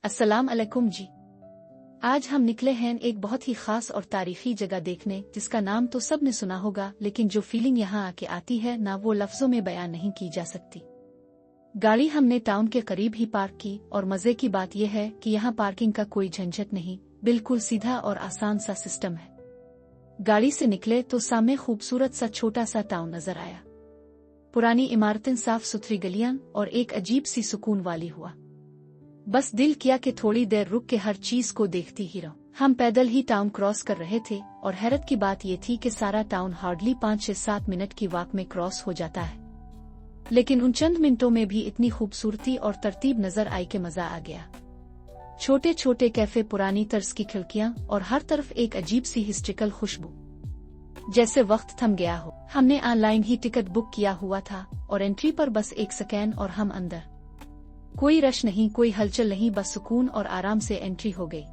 अस्सलाम अलैकुम जी। आज हम निकले हैं एक बहुत ही खास और तारीखी जगह देखने, जिसका नाम तो सब ने सुना होगा, लेकिन जो फीलिंग यहाँ आके आती है ना, वो लफ्जों में बयान नहीं की जा सकती। गाड़ी हमने टाउन के करीब ही पार्क की, और मजे की बात यह है कि यहाँ पार्किंग का कोई झंझट नहीं, बिल्कुल सीधा और आसान सा सिस्टम है। गाड़ी से निकले तो सामने खूबसूरत सा छोटा सा टाउन नजर आया। पुरानी इमारतें, साफ सुथरी गलियां और एक अजीब सी सुकून वाली हुआ। बस दिल किया कि थोड़ी देर रुक के हर चीज को देखती ही रहूं। हम पैदल ही टाउन क्रॉस कर रहे थे, और हैरत की बात ये थी कि सारा टाउन हार्डली 5 से 7 मिनट की वॉक में क्रॉस हो जाता है। लेकिन उन चंद मिनटों में भी इतनी खूबसूरती और तरतीब नजर आई कि मजा आ गया। छोटे छोटे कैफे, पुरानी तर्ज की खिड़कियां, और हर तरफ एक अजीब सी हिस्ट्रिकल खुशबू, जैसे वक्त थम गया हो। हमने ऑनलाइन ही टिकट बुक किया हुआ था, और एंट्री पर बस एक स्कैन और हम अंदर। कोई रश नहीं, कोई हलचल नहीं, बस सुकून और आराम से एंट्री हो गई।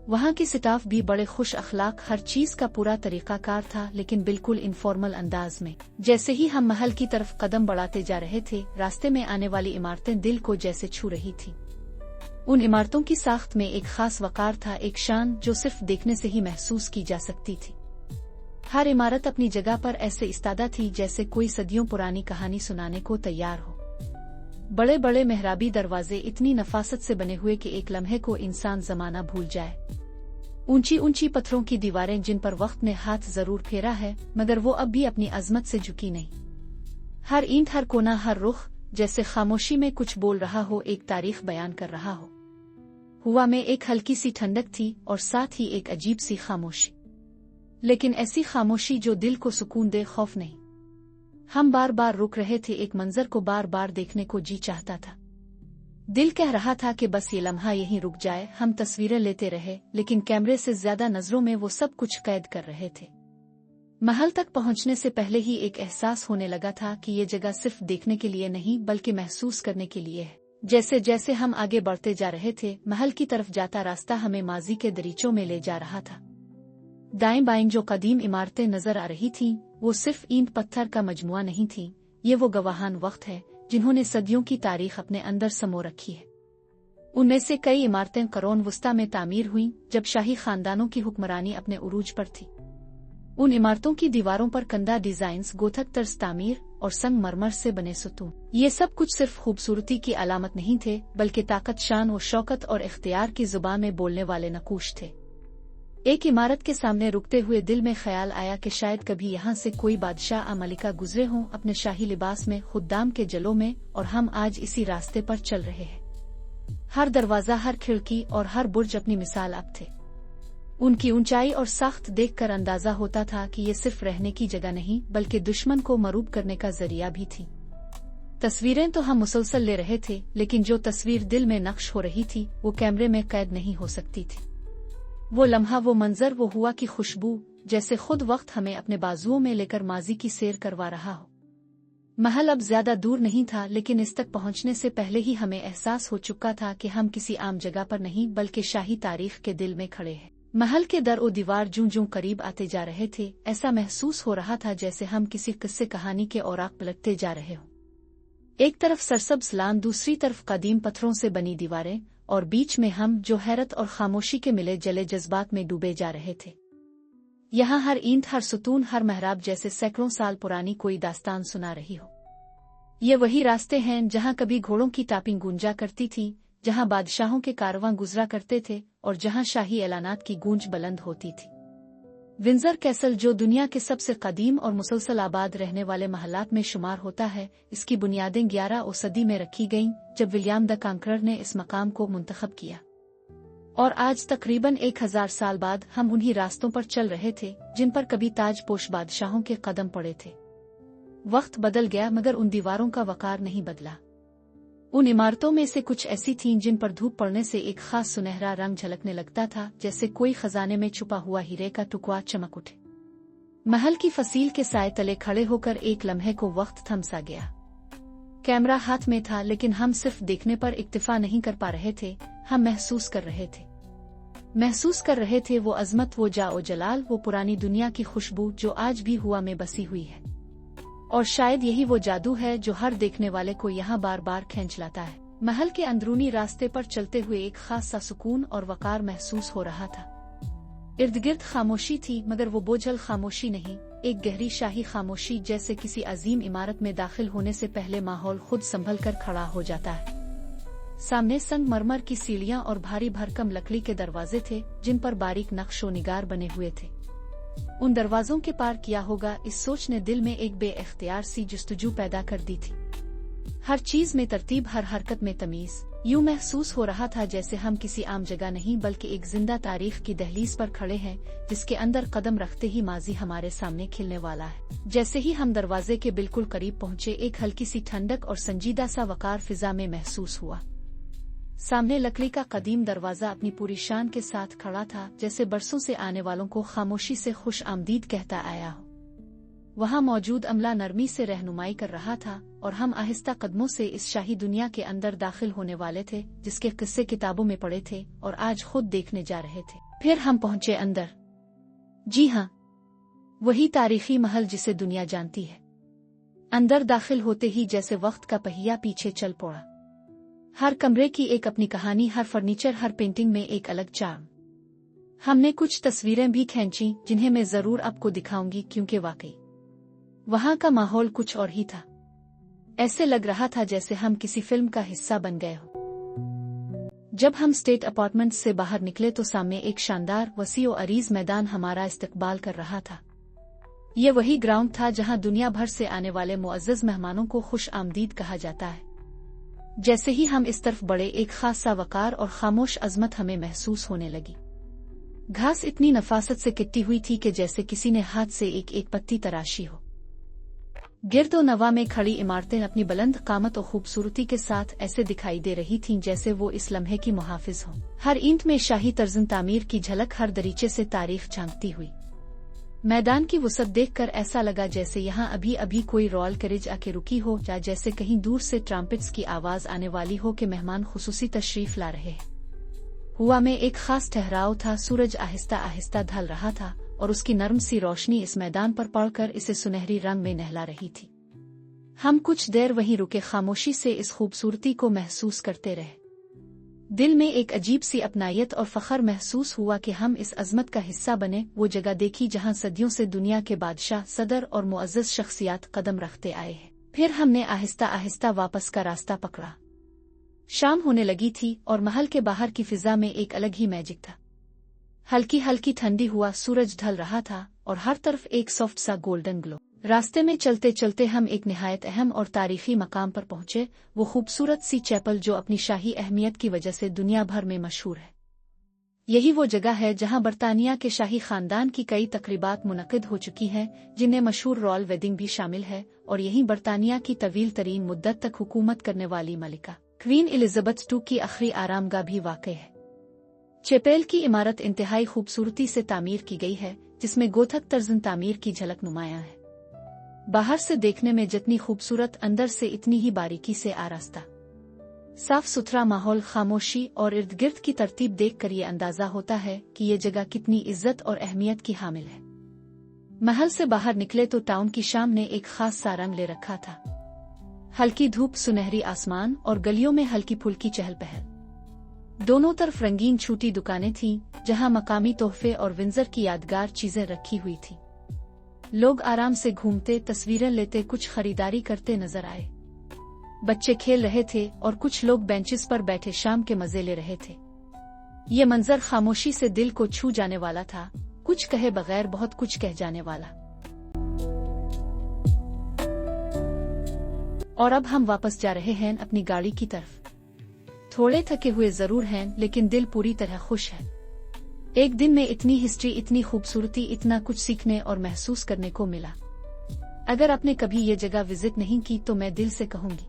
वहाँ की स्टाफ भी बड़े खुश अखलाक, हर चीज का पूरा तरीकाकार था, लेकिन बिल्कुल इनफॉर्मल अंदाज में। जैसे ही हम महल की तरफ कदम बढ़ाते जा रहे थे, रास्ते में आने वाली इमारतें दिल को जैसे छू रही थी। उन इमारतों की साख्त में एक खास वकार था, एक शान जो सिर्फ देखने से ही महसूस की जा सकती थी। हर इमारत अपनी जगह पर ऐसे इस्तादा थी जैसे कोई सदियों पुरानी कहानी सुनाने को तैयार हो। बड़े बड़े मेहराबी दरवाजे इतनी नफासत से बने हुए कि एक लम्हे को इंसान जमाना भूल जाए। ऊंची ऊंची पत्थरों की दीवारें, जिन पर वक्त ने हाथ जरूर फेरा है, मगर वो अब भी अपनी अजमत से झुकी नहीं। हर ईंट, हर कोना, हर रुख जैसे खामोशी में कुछ बोल रहा हो, एक तारीख बयान कर रहा हो। हुआ में एक हल्की सी ठंडक थी, और साथ ही एक अजीब सी खामोशी, लेकिन ऐसी खामोशी जो दिल को सुकून दे, खौफ नहीं। हम बार बार रुक रहे थे, एक मंजर को बार बार देखने को जी चाहता था। दिल कह रहा था कि बस ये लम्हा यहीं रुक जाए। हम तस्वीरें लेते रहे, लेकिन कैमरे से ज्यादा नजरों में वो सब कुछ कैद कर रहे थे। महल तक पहुंचने से पहले ही एक एहसास होने लगा था कि ये जगह सिर्फ देखने के लिए नहीं, बल्कि महसूस करने के लिए है। जैसे जैसे हम आगे बढ़ते जा रहे थे, महल की तरफ जाता रास्ता हमें माजी के दरीचों में ले जा रहा था। दाएं बाएं जो कदीम इमारतें नजर आ रही थीं, वो सिर्फ ईंट पत्थर का मजमुआ नहीं थी, ये वो गवाहान वक्त है जिन्होंने सदियों की तारीख अपने अंदर समो रखी है। उनमें से कई इमारतें करोन वस्ता में तामीर हुईं, जब शाही खानदानों की हुक्मरानी अपने उरूज पर थी। उन इमारतों की दीवारों पर कंदा डिजाइन्स, गोथक तर्ज तामीर और संगमरमर से बने सुतून, ये सब कुछ सिर्फ खूबसूरती की अलामत नहीं थे, बल्कि ताकत, शान और शौकत और इख्तियार की जुबान में बोलने वाले नकूश थे। एक इमारत के सामने रुकते हुए दिल में ख्याल आया कि शायद कभी यहाँ से कोई बादशाह या मलिका गुजरे हों, अपने शाही लिबास में, खुद्दाम के जलों में, और हम आज इसी रास्ते पर चल रहे हैं। हर दरवाजा, हर खिड़की और हर बुर्ज अपनी मिसाल अब थे। उनकी ऊंचाई और साख्त देखकर अंदाजा होता था कि ये सिर्फ रहने की जगह नहीं, बल्कि दुश्मन को मरूब करने का जरिया भी थी। तस्वीरें तो हम मुसलसल ले रहे थे, लेकिन जो तस्वीर दिल में नक्श हो रही थी, वो कैमरे में कैद नहीं हो सकती थी। वो लम्हा, वो मंजर, वो हुआ की खुशबू, जैसे खुद वक्त हमें अपने बाजुओं में लेकर माजी की सैर करवा रहा हो। महल अब ज्यादा दूर नहीं था, लेकिन इस तक पहुंचने से पहले ही हमें एहसास हो चुका था कि हम किसी आम जगह पर नहीं, बल्कि शाही तारीख के दिल में खड़े हैं। महल के दर ओ दीवार जूं जूं करीब आते जा रहे थे, ऐसा महसूस हो रहा था जैसे हम किसी किस्से कहानी के औराक पलटते जा रहे हो। एक तरफ सरसब्ज लान, दूसरी तरफ कदीम पत्थरों से बनी दीवारें, और बीच में हम, जो हैरत और खामोशी के मिले जले जज्बात में डूबे जा रहे थे। यहाँ हर ईंट, हर सुतून, हर महराब जैसे सैकड़ों साल पुरानी कोई दास्तान सुना रही हो। ये वही रास्ते हैं जहाँ कभी घोड़ों की टापिंग गूंजा करती थी, जहाँ बादशाहों के कारवां गुजरा करते थे, और जहाँ शाही ऐलानात की गूंज बुलंद होती थी। विंजर कैसल, जो दुनिया के सबसे कदीम और मुसलसल आबाद रहने वाले महलात में शुमार होता है, इसकी बुनियादें 11वीं सदी में रखी गईं, जब विलियम द कांकरर ने इस मकाम को मुंतखब किया। और आज तकरीबन 1000 साल बाद हम उन्हीं रास्तों पर चल रहे थे, जिन पर कभी ताजपोश बादशाहों के कदम पड़े थे। वक्त बदल गया, मगर उन दीवारों का वकार नहीं बदला। उन इमारतों में से कुछ ऐसी थीं जिन पर धूप पड़ने से एक खास सुनहरा रंग झलकने लगता था, जैसे कोई खजाने में छुपा हुआ हीरे का टुकड़ा चमक उठे। महल की फसील के साए तले खड़े होकर एक लम्हे को वक्त थम सा गया। कैमरा हाथ में था, लेकिन हम सिर्फ देखने पर इक्तिफा नहीं कर पा रहे थे, हम महसूस कर रहे थे। महसूस कर रहे थे वो अजमत, वो जाओ जलाल, वो पुरानी दुनिया की खुशबू जो आज भी हुआ में बसी हुई है। और शायद यही वो जादू है जो हर देखने वाले को यहाँ बार बार खींच लाता है। महल के अंदरूनी रास्ते पर चलते हुए एक खास सा सुकून और वकार महसूस हो रहा था। इर्द गिर्द खामोशी थी, मगर वो बोझल खामोशी नहीं, एक गहरी शाही खामोशी, जैसे किसी अजीम इमारत में दाखिल होने से पहले माहौल खुद संभल कर खड़ा हो जाता है। सामने संगमरमर की सीढ़ियां और भारी भरकम लकड़ी के दरवाजे थे, जिन पर बारीक नक्शो निगार बने हुए थे। उन दरवाजों के पार किया होगा, इस सोच ने दिल में एक बेइख्तियार सी जुस्तजू पैदा कर दी थी। हर चीज में तरतीब, हर हरकत में तमीज। यूं महसूस हो रहा था जैसे हम किसी आम जगह नहीं बल्कि एक जिंदा तारीख की दहलीज पर खड़े हैं, जिसके अंदर कदम रखते ही माजी हमारे सामने खिलने वाला है। जैसे ही हम दरवाजे के बिल्कुल करीब पहुंचे, एक हल्की सी ठंडक और संजीदा सा वकार फिजा में महसूस हुआ। सामने लकड़ी का कदीम दरवाजा अपनी पूरी शान के साथ खड़ा था, जैसे बरसों से आने वालों को खामोशी से खुश आमदीद कहता आया हो। वहां मौजूद अमला नरमी से रहनुमाई कर रहा था और हम आहिस्ता कदमों से इस शाही दुनिया के अंदर दाखिल होने वाले थे, जिसके किस्से किताबों में पढ़े थे और आज खुद देखने जा रहे थे। फिर हम पहुंचे अंदर। जी हाँ, वही तारीखी महल जिसे दुनिया जानती है। अंदर दाखिल होते ही जैसे वक्त का पहिया पीछे चल पड़ा। हर कमरे की एक अपनी कहानी, हर फर्नीचर, हर पेंटिंग में एक अलग चार्म। हमने कुछ तस्वीरें भी खींची, जिन्हें मैं जरूर आपको दिखाऊंगी, क्योंकि वाकई वहां का माहौल कुछ और ही था। ऐसे लग रहा था जैसे हम किसी फिल्म का हिस्सा बन गए हो। जब हम स्टेट अपार्टमेंट से बाहर निकले तो सामने एक शानदार, वसी और अरीज मैदान हमारा इस्तकबाल कर रहा था। ये वही ग्राउंड था जहां दुनिया भर से आने वाले मुअज़्ज़ज़ मेहमानों को खुश आमदीद कहा जाता है। जैसे ही हम इस तरफ बढ़े, एक खास सा वकार और खामोश अजमत हमें महसूस होने लगी। घास इतनी नफासत से किट्टी हुई थी कि जैसे किसी ने हाथ से एक एक पत्ती तराशी हो। गिरदो नवा में खड़ी इमारतें अपनी बुलंद कामत और खूबसूरती के साथ ऐसे दिखाई दे रही थीं जैसे वो इस लम्हे की मुहाफिज हों। हर ईंट में शाही तर्ज़ तामीर की झलक, हर दरीचे से तारीख झांकती हुई। मैदान की वुसअत देखकर ऐसा लगा जैसे यहाँ अभी अभी कोई रॉयल कैरेज आके रुकी हो, या जैसे कहीं दूर से ट्रम्पेट्स की आवाज आने वाली हो कि मेहमान खुसूसी तशरीफ ला रहे हैं। हुआ में एक खास ठहराव था। सूरज आहिस्ता आहिस्ता ढल रहा था और उसकी नर्म सी रोशनी इस मैदान पर पड़कर इसे सुनहरी रंग में नहला रही थी। हम कुछ देर वहीं रुके, खामोशी से इस खूबसूरती को महसूस करते रहे। दिल में एक अजीब सी अपनायत और फख्र महसूस हुआ कि हम इस अजमत का हिस्सा बने। वो जगह देखी जहां सदियों से दुनिया के बादशाह, सदर और मुअज़्ज़ज़ शख्सियात कदम रखते आए हैं। फिर हमने आहिस्ता आहिस्ता वापस का रास्ता पकड़ा। शाम होने लगी थी और महल के बाहर की फिजा में एक अलग ही मैजिक था। हल्की हल्की ठंडी हुआ, सूरज ढल रहा था और हर तरफ एक सॉफ्ट सा गोल्डन ग्लो। रास्ते में चलते चलते हम एक निहायत अहम और तारीखी मकाम पर पहुंचे, वो खूबसूरत सी चैपल जो अपनी शाही अहमियत की वजह से दुनिया भर में मशहूर है। यही वो जगह है जहां बरतानिया के शाही खानदान की कई तकरीबात मुनक़िद हो चुकी हैं, जिनमें मशहूर रॉयल वेडिंग भी शामिल है, और यहीं बरतानिया की तवील तरीन मुद्दत तक हुकूमत करने वाली मलिका क्वीन एलिज़ाबेथ II की आखिरी आरामगाह भी वाक़ई है। चैपेल की इमारत इंतहाई खूबसूरती से तामीर की गई है, जिसमें गोथक तर्ज़ तामीर की झलक नुमायां है। बाहर से देखने में जितनी खूबसूरत, अंदर से इतनी ही बारीकी से आरास्ता। साफ सुथरा माहौल, खामोशी और इर्द गिर्द की तरतीब देखकर ये अंदाजा होता है कि ये जगह कितनी इज्जत और अहमियत की हामिल है। महल से बाहर निकले तो टाउन की शाम ने एक खास सा रंग ले रखा था। हल्की धूप, सुनहरी आसमान और गलियों में हल्की फुल्की चहल पहल। दोनों तरफ रंगीन छोटी दुकानें थीं, जहां मकामी तोहफे और विंजर की यादगार चीजें रखी हुई थीं। लोग आराम से घूमते, तस्वीरें लेते, कुछ खरीदारी करते नजर आए। बच्चे खेल रहे थे और कुछ लोग बेंचेस पर बैठे शाम के मजे ले रहे थे। ये मंजर खामोशी से दिल को छू जाने वाला था, कुछ कहे बगैर बहुत कुछ कह जाने वाला। और अब हम वापस जा रहे हैं अपनी गाड़ी की तरफ। थोड़े थके हुए जरूर हैं, लेकिन दिल पूरी तरह खुश है। एक दिन में इतनी हिस्ट्री, इतनी खूबसूरती, इतना कुछ सीखने और महसूस करने को मिला। अगर आपने कभी ये जगह विजिट नहीं की तो मैं दिल से कहूंगी,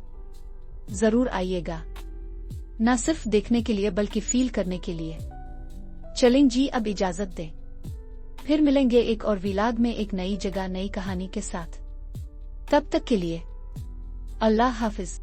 जरूर आइएगा। न सिर्फ देखने के लिए बल्कि फील करने के लिए। चलें जी, अब इजाजत दें। फिर मिलेंगे एक और व्लॉग में एक नई जगह, नई कहानी के साथ। तब तक के लिए अल्लाह हाफिज।